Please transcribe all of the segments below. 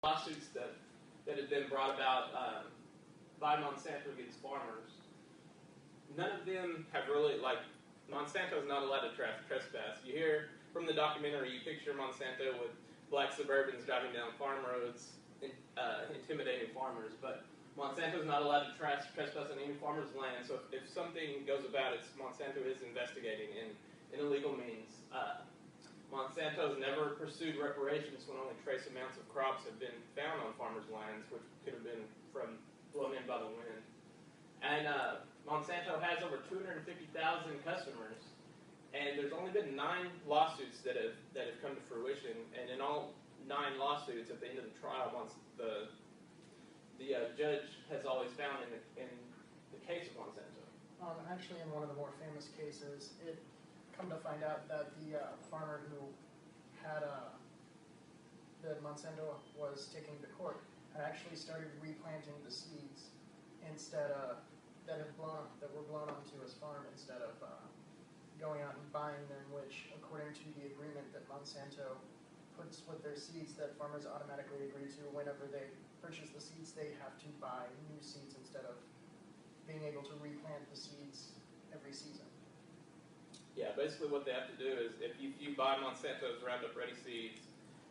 lawsuits that have been brought about by Monsanto against farmers, none of them have really, like, Monsanto is not allowed to trespass. You hear from the documentary, you picture Monsanto with black Suburbans driving down farm roads, intimidating farmers, but Monsanto is not allowed to trespass on any farmer's land, so if something goes about it, Monsanto is investigating in illegal means. Monsanto has never pursued reparations when only trace amounts of crops have been found on farmers' lands, which could have been blown in by the wind. And Monsanto has over 250,000 customers, and there's only been 9 lawsuits that have come to fruition. And in all 9 lawsuits, at the end of the trial, the judge has always found in the case of Monsanto. Actually, in one of the more famous cases, it come to find out that the farmer who had that Monsanto was taking to court had actually started replanting the seeds instead of that were blown onto his farm instead of going out and buying them, which, according to the agreement that Monsanto puts with their seeds, that farmers automatically agree to whenever they purchase the seeds, they have to buy new seeds instead of being able to replant the seeds every season. Yeah, basically what they have to do is if you buy Monsanto's Roundup Ready seeds,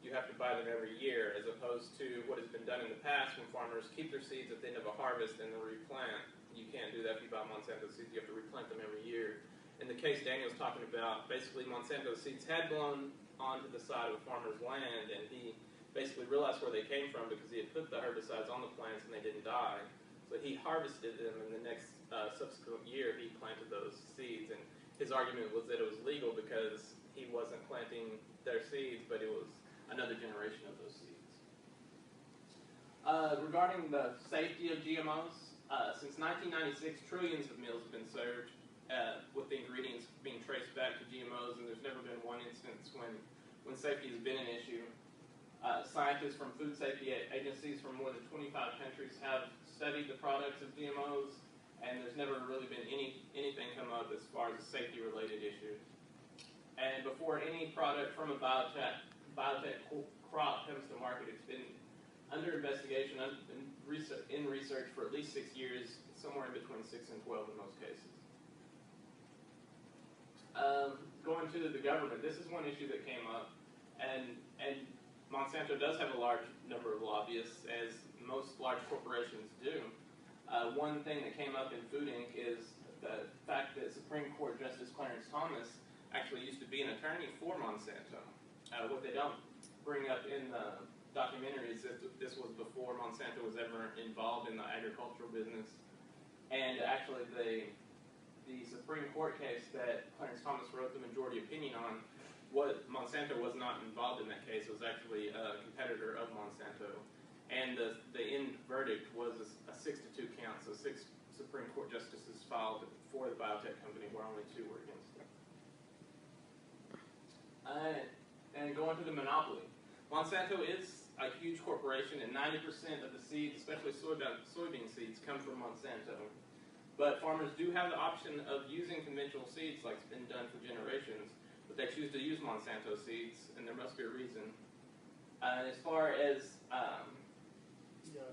you have to buy them every year, as opposed to what has been done in the past when farmers keep their seeds at the end of a harvest and then replant. You can't do that if you buy Monsanto seeds. You have to replant them every year. In the case Daniel's talking about, basically Monsanto seeds had blown onto the side of a farmer's land, and he basically realized where they came from because he had put the herbicides on the plants and they didn't die. So he harvested them, and the next subsequent year he planted those seeds. And his argument was that it was legal because he wasn't planting their seeds, but it was another generation of those seeds. Regarding the safety of GMOs, since 1996, trillions of meals have been served with the ingredients being traced back to GMOs, and there's never been one instance when safety has been an issue. Scientists from food safety agencies from more than 25 countries have studied the products of GMOs, and there's never really been anything come up as far as a safety-related issue. And before any product from a biotech crop comes to market, it's been under investigation in research for at least 6 years, somewhere in between 6 and 12 in most cases. Going to the government, this is one issue that came up, and Monsanto does have a large number of lobbyists, as most large corporations do. One thing that came up in Food Inc. is the fact that Supreme Court Justice Clarence Thomas actually used to be an attorney for Monsanto. What they don't bring up in the documentary is that this was before Monsanto was ever involved in the agricultural business. And actually the Supreme Court case that Clarence Thomas wrote the majority opinion on, Monsanto was not involved in that case. It was actually a competitor of Monsanto. And the end verdict was a 6-2 count, so 6 Supreme Court justices filed for the biotech company, where only 2 were against it. And going to the monopoly. Monsanto is a huge corporation, and 90% of the seeds, especially soybean seeds, come from Monsanto. But farmers do have the option of using conventional seeds, like it's been done for generations, but they choose to use Monsanto seeds, and there must be a reason. As far as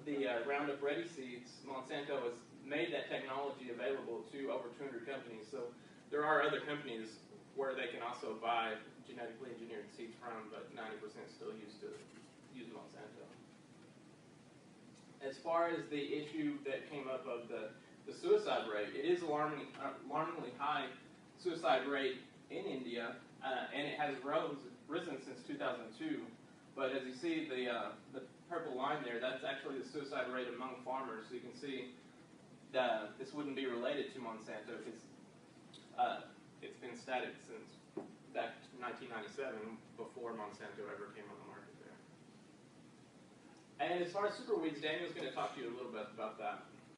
the Roundup Ready seeds, Monsanto has made that technology available to over 200 companies. So there are other companies where they can also buy genetically engineered seeds from, but 90% still use Monsanto. As far as the issue that came up of the suicide rate, it is alarmingly high suicide rate in India, and it has risen since 2002. But as you see, the purple line there, that's actually the suicide rate among farmers. So you can see that this wouldn't be related to Monsanto because it's been static since back to 1997, before Monsanto ever came on the market there. And as far as superweeds, Daniel's going to talk to you a little bit about that.